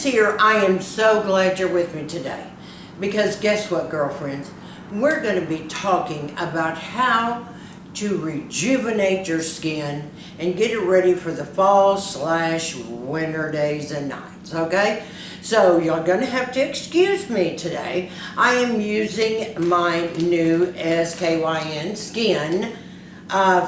here. I am so glad you're with me today, because guess what, girlfriends? We're going to be talking about how to rejuvenate your skin and get it ready for the fall/winter days and nights, okay? So you're going to have to excuse me today. I am using my new SKYN Skin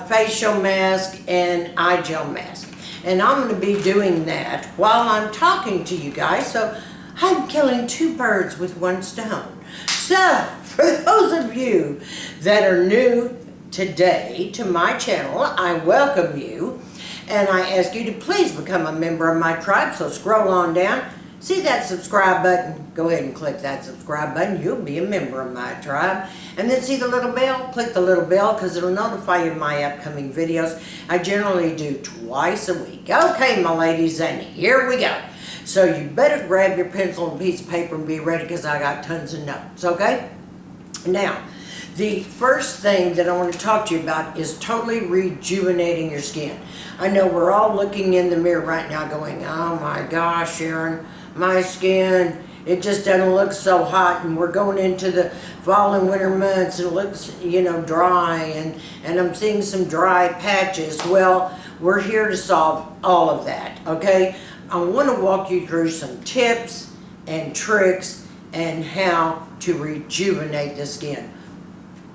facial mask and eye gel mask. And I'm going to be doing that while I'm talking to you guys. So I'm killing two birds with one stone. So for those of you that are new today to my channel, I welcome you. And I ask you to please become a member of my tribe. So scroll on down. See that subscribe button? Go ahead and click that subscribe button. You'll be a member of my tribe. And then see the little bell? Click the little bell because it'll notify you of my upcoming videos. I generally do twice a week. Okay, my ladies, and here we go. So you better grab your pencil and piece of paper and be ready because I got tons of notes, okay? Now, the first thing that I want to talk to you about is totally rejuvenating your skin. I know we're all looking in the mirror right now going, oh my gosh, Sharon, my skin, it just doesn't look so hot, and we're going into the fall and winter months and it looks, you know, dry, and I'm seeing some dry patches. Well, we're here to solve all of that, okay? I want to walk you through some tips and tricks and how to rejuvenate the skin.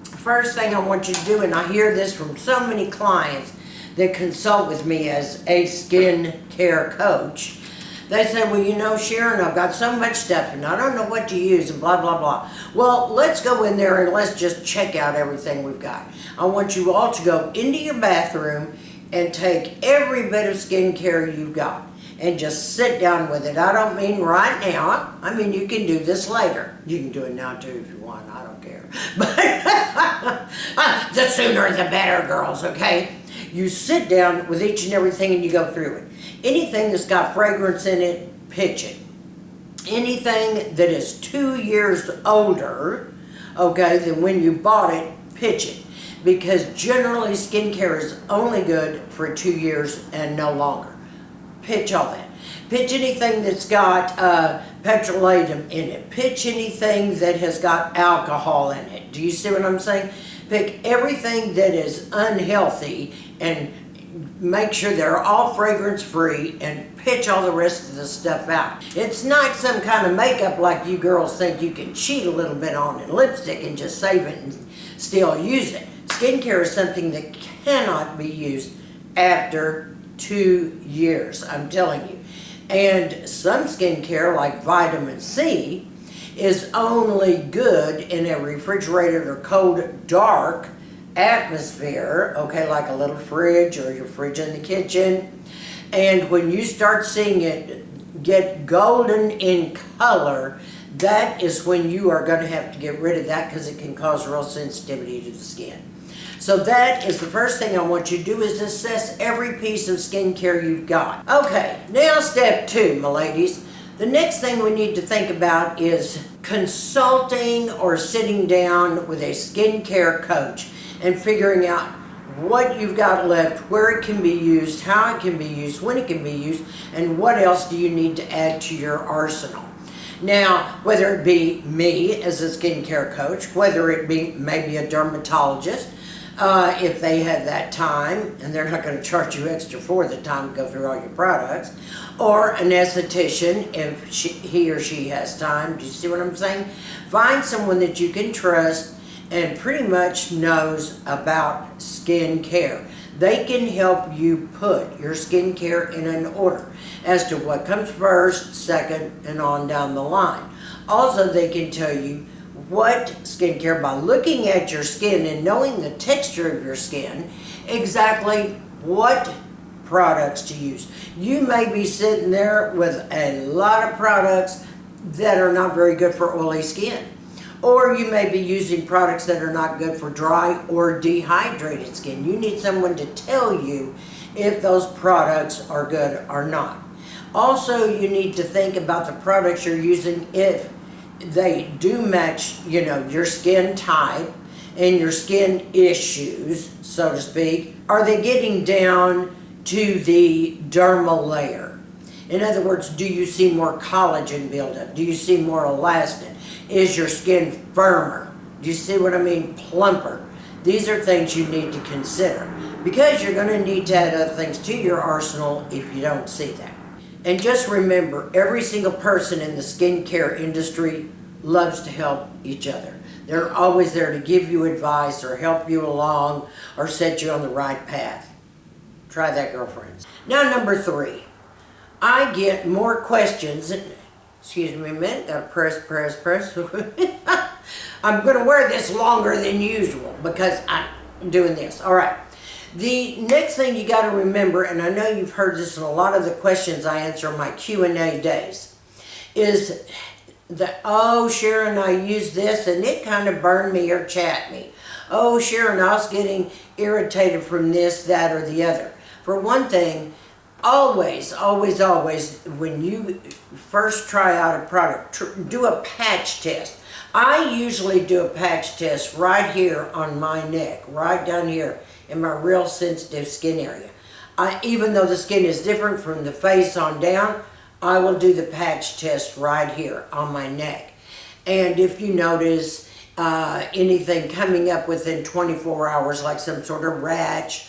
First thing I want you to do, and I hear this from so many clients that consult with me as a skin care coach, they say, well, you know, Sharon, I've got so much stuff and I don't know what to use and blah, blah, blah. Well, let's go in there and let's just check out everything we've got. I want you all to go into your bathroom and take every bit of skincare you've got and just sit down with it. I don't mean right now. I mean, you can do this later. You can do it now too if you want. I don't care. But the sooner the better, girls, okay? You sit down with each and everything and you go through it. Anything that's got fragrance in it, pitch it. Anything that is 2 years older, okay, than when you bought it, pitch it. Because generally skincare is only good for 2 years and no longer. Pitch all that. Pitch anything that's got petrolatum in it. Pitch anything that has got alcohol in it. Do you see what I'm saying? Pick everything that is unhealthy and make sure they're all fragrance free and pitch all the rest of the stuff out. It's not some kind of makeup like you girls think you can cheat a little bit on in lipstick and just save it and still use it. Skincare is something that cannot be used after 2 years, I'm telling you. And some skincare, like vitamin C, is only good in a refrigerated or cold, dark atmosphere, okay, like a little fridge or your fridge in the kitchen. And when you start seeing it get golden in color, that is when you are going to have to get rid of that because it can cause real sensitivity to the skin. So that is the first thing I want you to do, is assess every piece of skincare you've got. Okay, now step 2, my ladies. The next thing we need to think about is consulting or sitting down with a skincare coach and figuring out what you've got left, where it can be used, how it can be used, when it can be used, and what else do you need to add to your arsenal. Now, whether it be me as a skincare coach, whether it be maybe a dermatologist, if they have that time, and they're not going to charge you extra for the time to go through all your products, or an esthetician if he or she has time. Do you see what I'm saying? Find someone that you can trust and pretty much knows about skincare. They can help you put your skincare in an order as to what comes first, second, and on down the line. Also, they can tell you what skincare, by looking at your skin and knowing the texture of your skin, exactly what products to use. You may be sitting there with a lot of products that are not very good for oily skin. Or you may be using products that are not good for dry or dehydrated skin. You need someone to tell you if those products are good or not. Also, you need to think about the products you're using, if they do match, you know, your skin type and your skin issues, so to speak. Are they getting down to the dermal layer? In other words, do you see more collagen buildup? Do you see more elastin? Is your skin firmer? Do you see what I mean? Plumper. These are things you need to consider because you're going to need to add other things to your arsenal if you don't see that. And just remember, every single person in the skincare industry loves to help each other. They're always there to give you advice or help you along or set you on the right path. Try that, girlfriends. Now, number 3. I get more questions. Excuse me a minute. Gotta press. I'm going to wear this longer than usual because I'm doing this. All right. The next thing you got to remember, and I know you've heard this in a lot of the questions I answer on my Q&A days, is that, oh, Sharon, I used this and it kind of burned me or chapped me. Oh, Sharon, I was getting irritated from this, that, or the other. For one thing, always, when you first try out a product, do a patch test. I usually do a patch test right here on my neck, right down here in my real sensitive skin area. Even though the skin is different from the face on down, I will do the patch test right here on my neck. And if you notice anything coming up within 24 hours, like some sort of rash,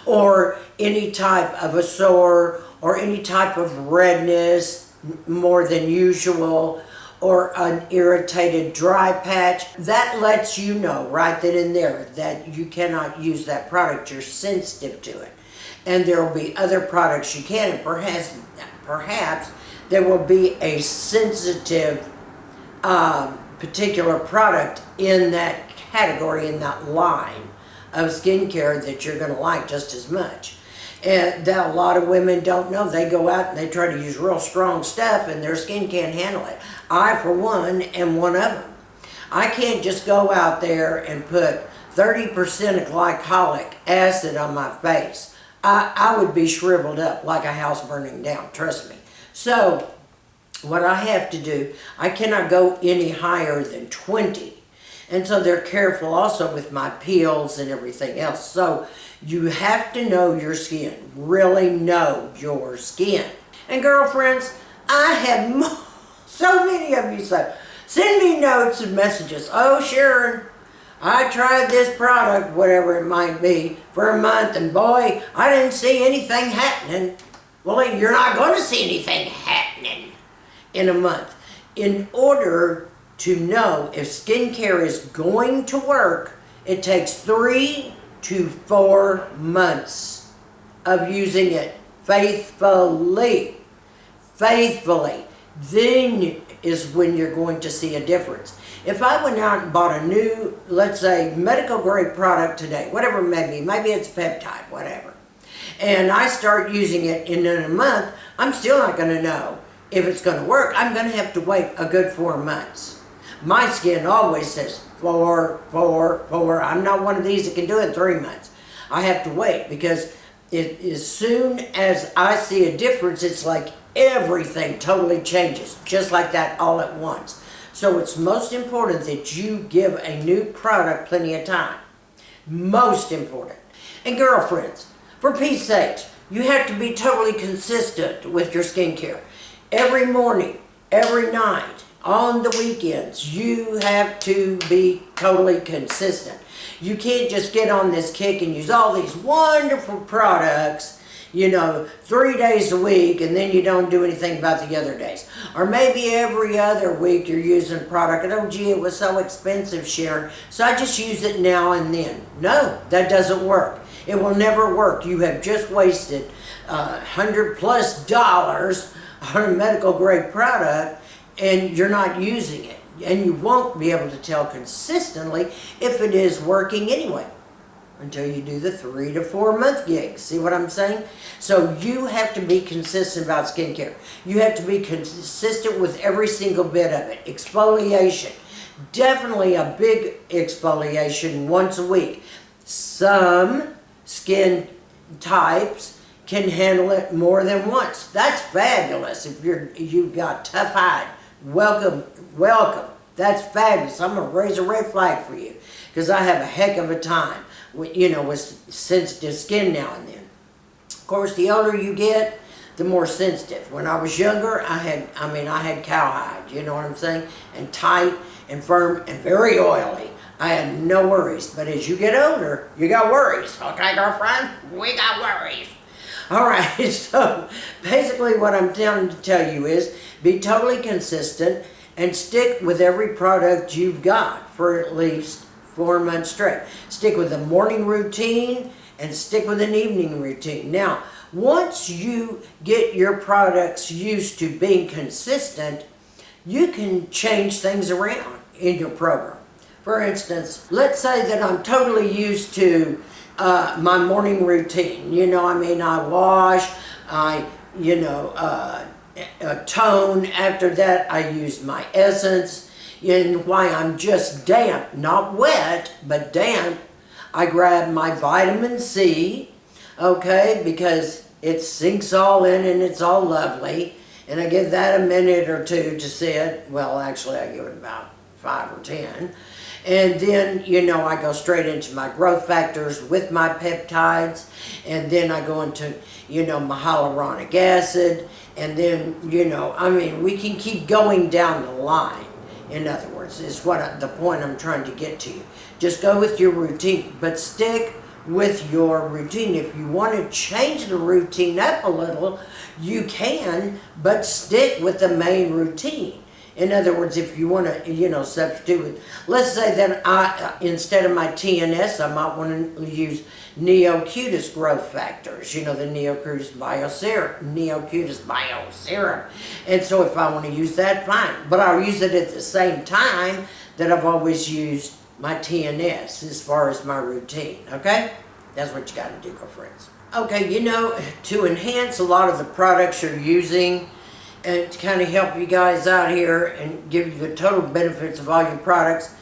or any type of a sore, or any type of redness more than usual, or an irritated dry patch, that lets you know right then and there that you cannot use that product. You're sensitive to it. And there will be other products you can, and perhaps there will be a sensitive particular product in that category, in that line of skincare that you're going to like just as much. And that a lot of women don't know. They go out and they try to use real strong stuff and their skin can't handle it. I, for one, am one of them. I can't just go out there and put 30% of glycolic acid on my face. I would be shriveled up like a house burning down, trust me. So, what I have to do, I cannot go any higher than 20. And so they're careful also with my peels and everything else. So you have to know your skin, really know your skin. And girlfriends, I have so many of you say, send me notes and messages. Oh, Sharon, I tried this product, whatever it might be, for a month, and boy, I didn't see anything happening. Well, you're not going to see anything happening in a month. In order to know if skincare is going to work, it takes 3 to 4 months of using it faithfully. Then is when you're going to see a difference. If I went out and bought a new, let's say, medical grade product today, whatever it may be, maybe it's peptide, whatever, and I start using it in a month, I'm still not going to know if it's going to work. I'm going to have to wait a good 4 months. My skin always says 4. I'm not one of these that can do it in 3 months. I have to wait because as soon as I see a difference, it's like everything totally changes, just like that all at once. So it's most important that you give a new product plenty of time. Most important. And girlfriends, for Pete's sake, you have to be totally consistent with your skincare. Every morning, every night, on the weekends, you have to be totally consistent. You can't just get on this kick and use all these wonderful products, 3 days a week, and then you don't do anything about the other days. Or maybe every other week you're using a product, and oh gee, it was so expensive, Sharon, so I just use it now and then. No, that doesn't work. It will never work. You have just wasted $100+ on a medical grade product, and you're not using it. And you won't be able to tell consistently if it is working anyway until you do the 3 to 4 month gig. See what I'm saying? So you have to be consistent about skincare. You have to be consistent with every single bit of it. Exfoliation. Definitely a big exfoliation once a week. Some skin types can handle it more than once. That's fabulous. If you've got tough hide, welcome. That's fabulous. I'm going to raise a red flag for you because I have a heck of a time with sensitive skin now and then. course, the older you get, the more sensitive. When I was younger, I had cowhide, you know what I'm saying? And tight and firm and very oily. I had no worries. But as you get older, you got worries. Okay, girlfriend? We got worries. All right, so basically what I'm trying to tell you is be totally consistent and stick with every product you've got for at least 4 months straight. Stick with a morning routine and stick with an evening routine. Now, once you get your products used to being consistent, you can change things around in your program. For instance, let's say that I'm totally used to my morning routine. You know, I wash, tone. After that, I use my essence. And why I'm just damp, not wet, but damp, I grab my vitamin C, okay, because it sinks all in and it's all lovely. And I give that a minute or two to sit. Well, actually, I give it about 5 or 10. And then, I go straight into my growth factors with my peptides. And then I go into, my hyaluronic acid. And then, we can keep going down the line. In other words, is the point I'm trying to get to you. Just go with your routine, but stick with your routine. If you want to change the routine up a little, you can, but stick with the main routine. In other words, if you want to, substitute with, let's say that instead of my TNS, I might want to use Neo-Cutis growth factors, the Neo-Cutis Bio Serum. And so if I want to use that, fine. But I'll use it at the same time that I've always used my TNS as far as my routine, okay? That's what you got to do, girlfriends. Okay, to enhance a lot of the products you're using, and to kind of help you guys out here and give you the total benefits of all your products,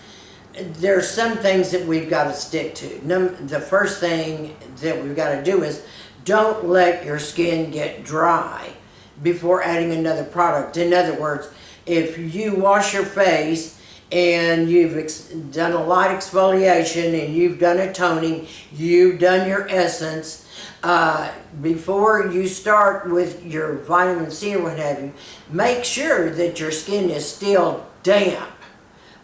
there are some things that we've got to stick to. The first thing that we've got to do is don't let your skin get dry before adding another product. In other words, if you wash your face and you've done a light exfoliation and you've done a toning, you've done your essence, before you start with your vitamin C or what have you, make sure that your skin is still damp,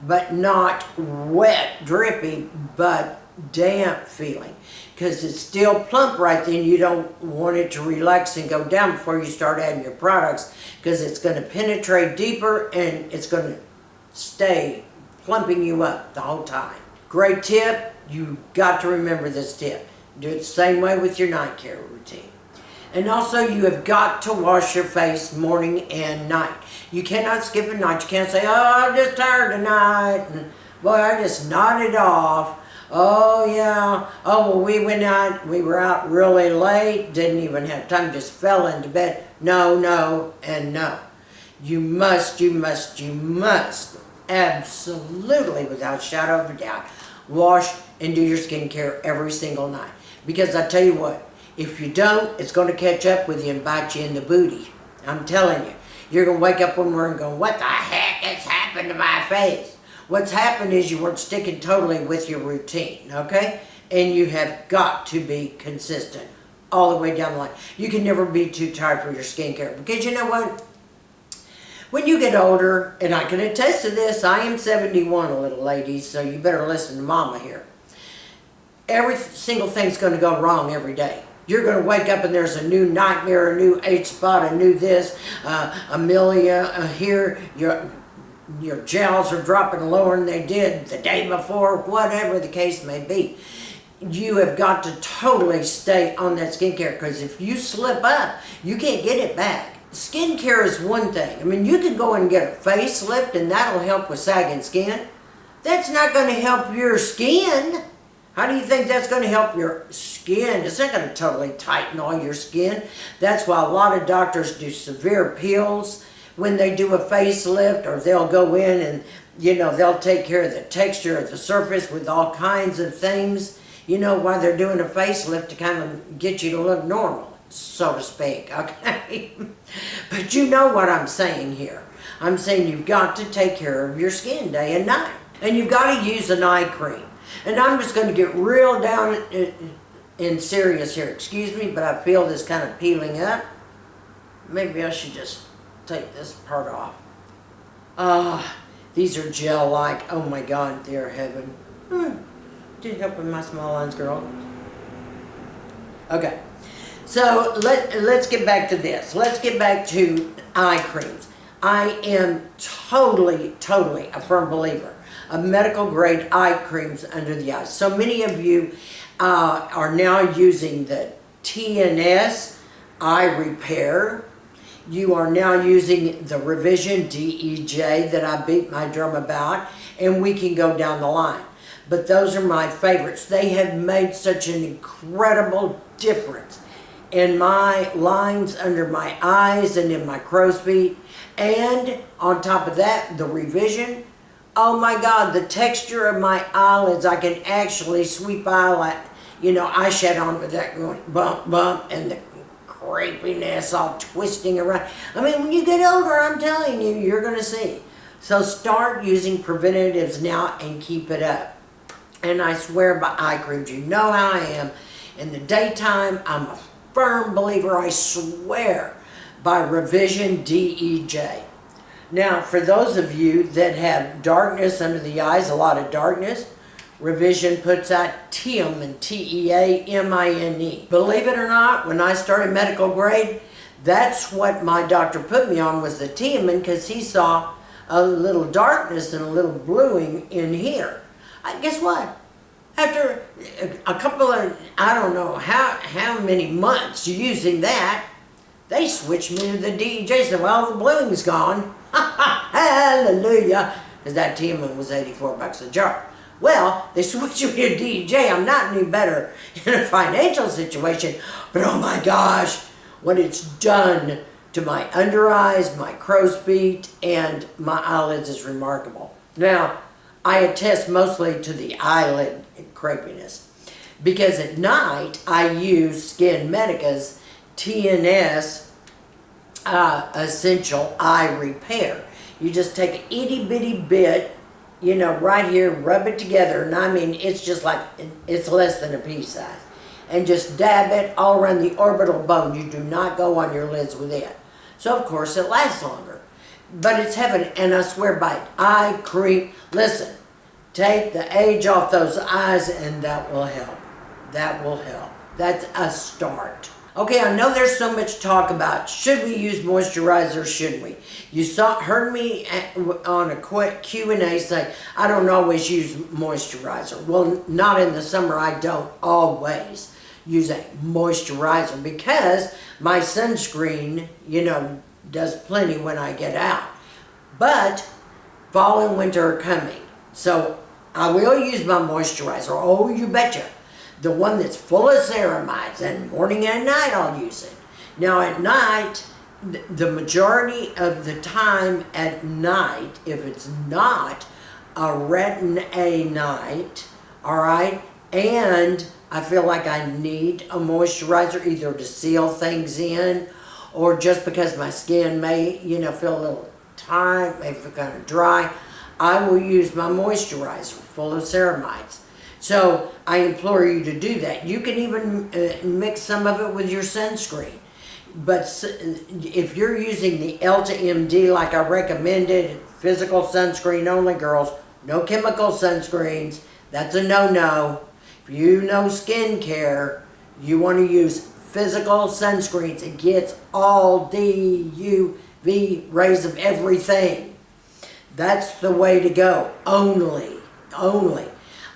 but not wet, drippy, but damp feeling. Because it's still plump right then. You don't want it to relax and go down before you start adding your products, because it's going to penetrate deeper and it's going to stay plumping you up the whole time. Great tip. You got to remember this tip. Do it the same way with your night care routine. And also, you have got to wash your face morning and night. You cannot skip a night. You can't say, oh, I'm just tired tonight. And, boy, I just nodded off. Oh, yeah. Oh, well, we went out. We were out really late. Didn't even have time. Just fell into bed. No, no, and no. You must, absolutely, without a shadow of a doubt, wash and do your skincare every single night. Because I tell you what, if you don't, it's going to catch up with you and bite you in the booty. I'm telling you. You're going to wake up one morning going, what the heck has happened to my face? What's happened is you weren't sticking totally with your routine, okay? And you have got to be consistent all the way down the line. You can never be too tired for your skincare. Because you know what? When you get older, and I can attest to this, I am 71, little ladies, so you better listen to mama here. Every single thing's going to go wrong every day. You're going to wake up and there's a new nightmare, a new age spot, a new this, Amelia here. Your gels are dropping lower than they did the day before, whatever the case may be. You have got to totally stay on that skincare, because if you slip up, you can't get it back. Skincare is one thing. I mean, you can go and get a facelift and that'll help with sagging skin. That's not going to help your skin. How do you think that's going to help your skin? It's not going to totally tighten all your skin. That's why a lot of doctors do severe peels when they do a facelift, or they'll go in and, they'll take care of the texture of the surface with all kinds of things, while they're doing a facelift to kind of get you to look normal, so to speak, okay? But you know what I'm saying here. I'm saying you've got to take care of your skin day and night. And you've got to use an eye cream. And I'm just going to get real down in serious here. Excuse me, but I feel this kind of peeling up. Maybe I should just take this part off. These are gel-like. Oh my God, dear heaven. Did help with my small lines, girl. Okay, so let's get back to this. Let's get back to eye creams. I am totally a firm believer of medical grade eye creams under the eyes. So many of you are now using the TNS Eye Repair. You are now using the Revision DEJ that I beat my drum about, and we can go down the line. But those are my favorites. They have made such an incredible difference in my lines under my eyes and in my crow's feet. And on top of that, the Revision, oh my God, the texture of my eyelids, I can actually sweep eyeshadow on with that going bump, bump, and the crepiness all twisting around. I mean, when you get older, I'm telling you, you're going to see. So start using preventatives now and keep it up. And I swear by eye creams, you know how I am. In the daytime, I'm a firm believer, I swear, by Revision DEJ. Now, for those of you that have darkness under the eyes, a lot of darkness, Revision puts out Teamine, Teamine. Believe it or not, when I started medical grade, that's what my doctor put me on, was the Teamine, because he saw a little darkness and a little bluing in here. Guess what? After a couple of, I don't know how many months using that, they switched me to the DEJ. Said, well, the bluing's gone. Hallelujah. Because that Teamine was 84 bucks a jar. Well, they switched me to DEJ. I'm not any better in a financial situation, but oh my gosh, what it's done to my under eyes, my crow's feet, and my eyelids is remarkable. Now, I attest mostly to the eyelid crepiness, because at night I use Skinmedica's TNS Essential Eye Repair. You just take an itty bitty bit, you know, right here, rub it together, and I mean, it's just like, it's less than a pea size, and just dab it all around the orbital bone. You do not go on your lids with it. So of course it lasts longer, but it's heaven, and I swear by it. Eye cream, listen, take the age off those eyes, and that will help. That will help. That's a start. Okay, I know there's so much talk about, should we use moisturizer, shouldn't we? You heard me on a quick Q&A say, I don't always use moisturizer. Well, not in the summer, I don't always use a moisturizer, because my sunscreen, you know, does plenty when I get out. But fall and winter are coming, so I will use my moisturizer. Oh, you betcha. The one that's full of ceramides, and morning and night I'll use it. Now at night, the majority of the time at night, if it's not a Retin A night, all right, and I feel like I need a moisturizer either to seal things in, or just because my skin may, you know, feel a little tight, may feel kind of dry, I will use my moisturizer full of ceramides. So I implore you to do that. You can even mix some of it with your sunscreen. But if you're using the Elta MD like I recommended, physical sunscreen only, girls, no chemical sunscreens, that's a no-no. If you know skincare, you want to use physical sunscreens. It gets all the UV rays of everything. That's the way to go. Only.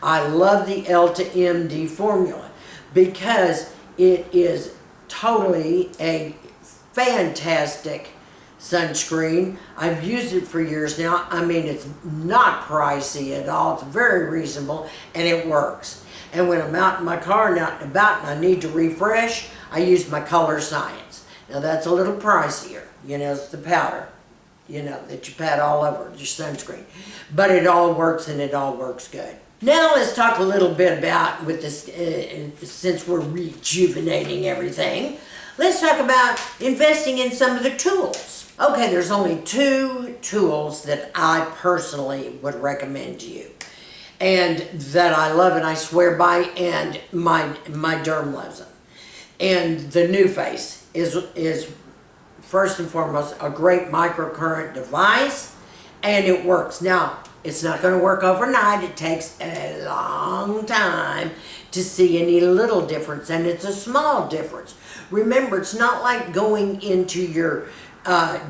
I love the Elta MD formula because it is totally a fantastic sunscreen. I've used it for years now. I mean, it's not pricey at all. It's very reasonable, and it works. And when I'm out in my car and out and about and I need to refresh, I use my Colorescience. Now that's a little pricier. You know, it's the powder, you know, that you pat all over your sunscreen. But it all works, and it all works good. Now let's talk a little bit about, with this, since we're rejuvenating everything, let's talk about investing in some of the tools. Okay, there's only 2 tools that I personally would recommend to you. and that I love and I swear by, and my derm loves them. And the NuFace is first and foremost a great microcurrent device, and it works. Now, it's not going to work overnight. It takes a long time to see any little difference, and it's a small difference. Remember, it's not like going into your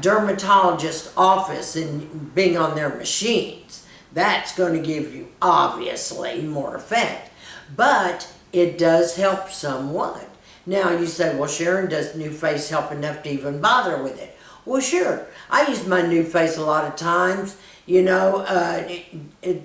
dermatologist office and being on their machines. That's going to give you, obviously, more effect. But it does help somewhat. Now, you say, well, Sharon, does NuFace help enough to even bother with it? Well, sure. I use my NuFace a lot of times, you know,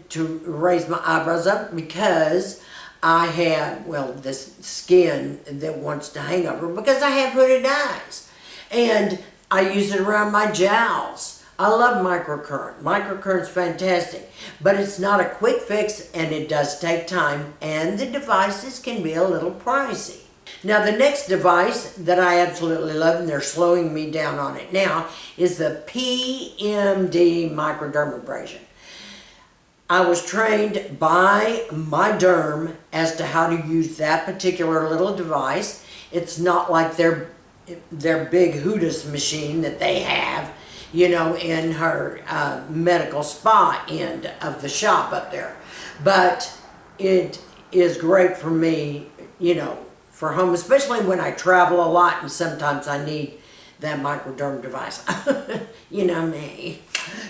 to raise my eyebrows up because I have, well, this skin that wants to hang over because I have hooded eyes. And I use it around my jowls. I love microcurrent. Microcurrent's fantastic, but it's not a quick fix, and it does take time, and the devices can be a little pricey. Now, the next device that I absolutely love, and they're slowing me down on it now, is the PMD Microderm Device. I was trained by my derm as to how to use that particular little device. It's not like their big Hooters machine that they have, you know, in her medical spa end of the shop up there. But it is great for me, you know, for home, especially when I travel a lot and sometimes I need that microderm device. You know me.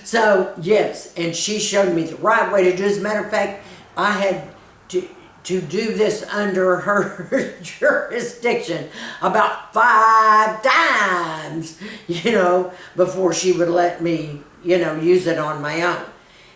So, yes, and she showed me the right way to do it. As a matter of fact, I had to do this under her jurisdiction about 5 times, you know, before she would let me, you know, use it on my own.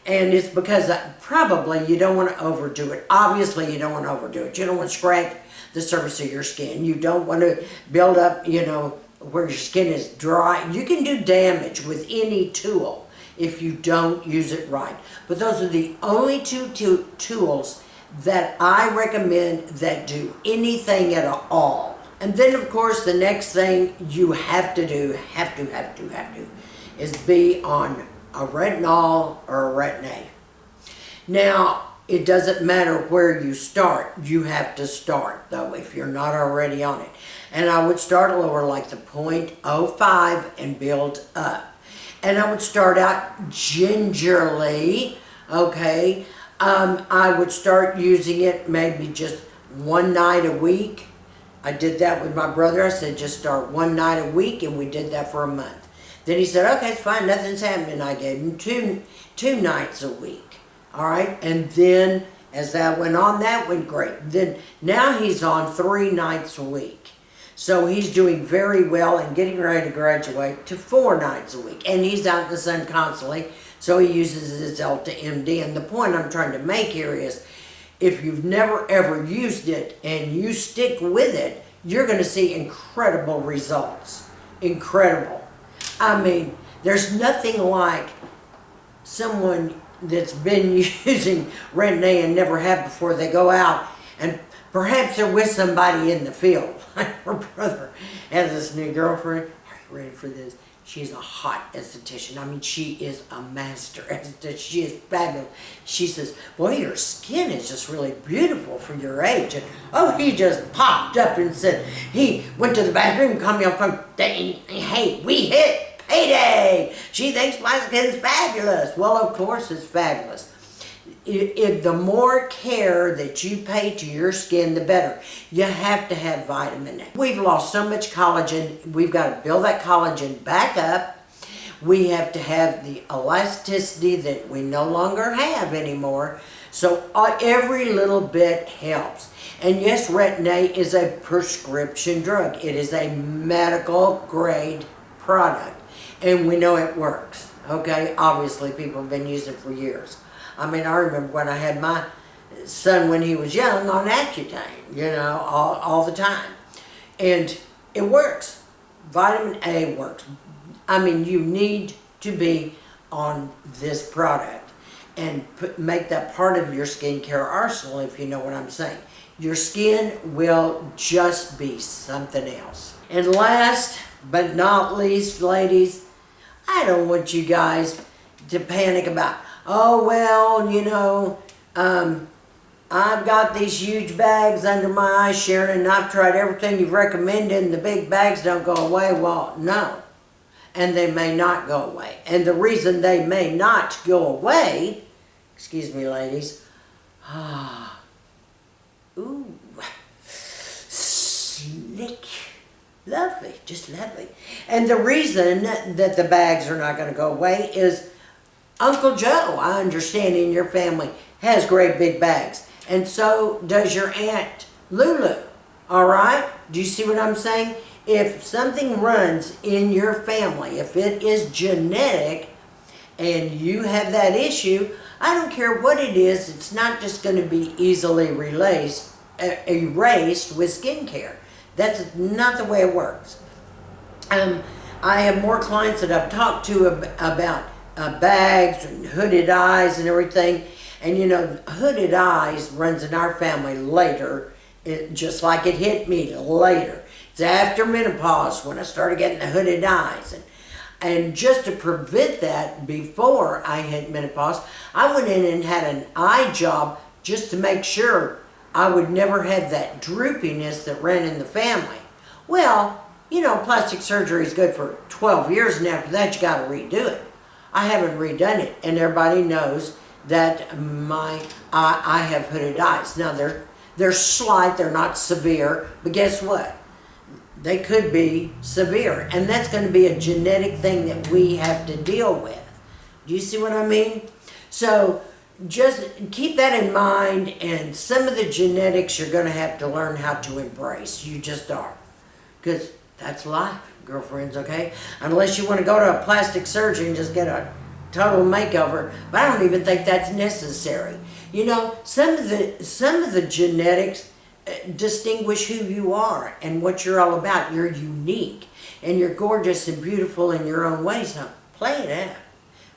And it's because probably you don't want to overdo it. Obviously, you don't want to overdo it. You don't want to scratch the surface of your skin. You don't want to build up, you know, where your skin is dry. You can do damage with any tool if you don't use it right. But those are the only two tools that I recommend that do anything at all. And then, of course, the next thing you have to do, is be on a retinol or a Retin A. Now, it doesn't matter where you start. You have to start, though, if you're not already on it. And I would start lower, like the 0.05, and build up. And I would start out gingerly, okay? I would start using it maybe just one night a week. I did that with my brother. I said, just start one night a week, and we did that for a month. Then he said, okay, it's fine, nothing's happening. I gave him two nights a week. All right, and then as that went on, that went great. Then now he's on 3 nights a week. So he's doing very well and getting ready to graduate to 4 nights a week. And he's out in the sun constantly, so he uses his Elta MD. And the point I'm trying to make here is, if you've never ever used it and you stick with it, you're going to see incredible results. Incredible. I mean, there's nothing like someone that's been using Retin A and never have before. They go out and perhaps they're with somebody in the field. Like her brother has this new girlfriend. Are you ready for this? She's a hot esthetician. I mean, she is a master esthetician. She is fabulous. She says, boy, your skin is just really beautiful for your age. And oh, he just popped up and said, he went to the bathroom and called me up from, hey, we hit payday. She thinks my skin's fabulous. Well, of course it's fabulous. The more care that you pay to your skin, the better. You have to have vitamin A. We've lost so much collagen. We've got to build that collagen back up. We have to have the elasticity that we no longer have anymore. So every little bit helps. And yes, Retin A is a prescription drug. It is a medical grade product. And we know it works, okay? Obviously, people have been using it for years. I mean, I remember when I had my son when he was young on Accutane, you know, all the time. And it works. Vitamin A works. I mean, you need to be on this product and make that part of your skincare arsenal, if you know what I'm saying. Your skin will just be something else. And last but not least, ladies, I don't want you guys to panic about, oh, well, you know, I've got these huge bags under my eyes, Sharon, and I've tried everything you've recommended, and the big bags don't go away. Well, no. And they may not go away. And the reason they may not go away, excuse me, ladies, ooh, slick, lovely, just lovely. And the reason that the bags are not going to go away is Uncle Joe, I understand, in your family has great big bags. And so does your Aunt Lulu, all right? Do you see what I'm saying? If something runs in your family, if it is genetic and you have that issue, I don't care what it is, it's not just going to be easily erased with skincare. That's not the way it works. I have more clients that I've talked to about bags and hooded eyes and everything. And you know, hooded eyes runs in our family later, just like it hit me later. It's after menopause when I started getting the hooded eyes. And just to prevent that before I hit menopause, I went in and had an eye job just to make sure I would never have that droopiness that ran in the family. Well, you know, plastic surgery is good for 12 years, and after that you got to redo it. I haven't redone it, and everybody knows that I have hooded eyes. Now they're slight, they're not severe, but guess what? They could be severe, and that's going to be a genetic thing that we have to deal with. Do you see what I mean? So just keep that in mind, and some of the genetics you're going to have to learn how to embrace. You just are. Because that's life, girlfriends, okay? Unless you want to go to a plastic surgeon and just get a total makeover, but I don't even think that's necessary. You know, some of the genetics distinguish who you are and what you're all about. You're unique, and you're gorgeous and beautiful in your own way, so play it out.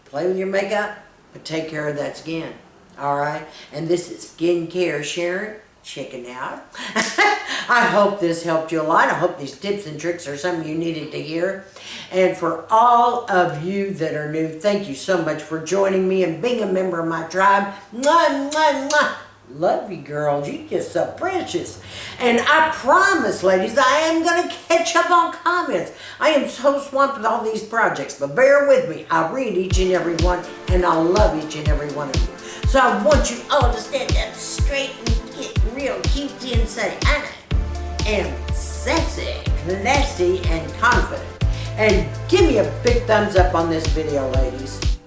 Play with your makeup, but take care of that skin, all right? And this is Skincare Sharon, checking out. I hope this helped you a lot. I hope these tips and tricks are something you needed to hear. And for all of you that are new, thank you so much for joining me and being a member of my tribe. Mwah, mwah, mwah. Love you, girls. You're just so precious. And I promise, ladies, I am going to catch up on comments. I am so swamped with all these projects, but bear with me. I read each and every one, and I love each and every one of you. So I want you all to stand up straight and get real cutesy and say, I am sexy, classy, and confident. And give me a big thumbs up on this video, ladies.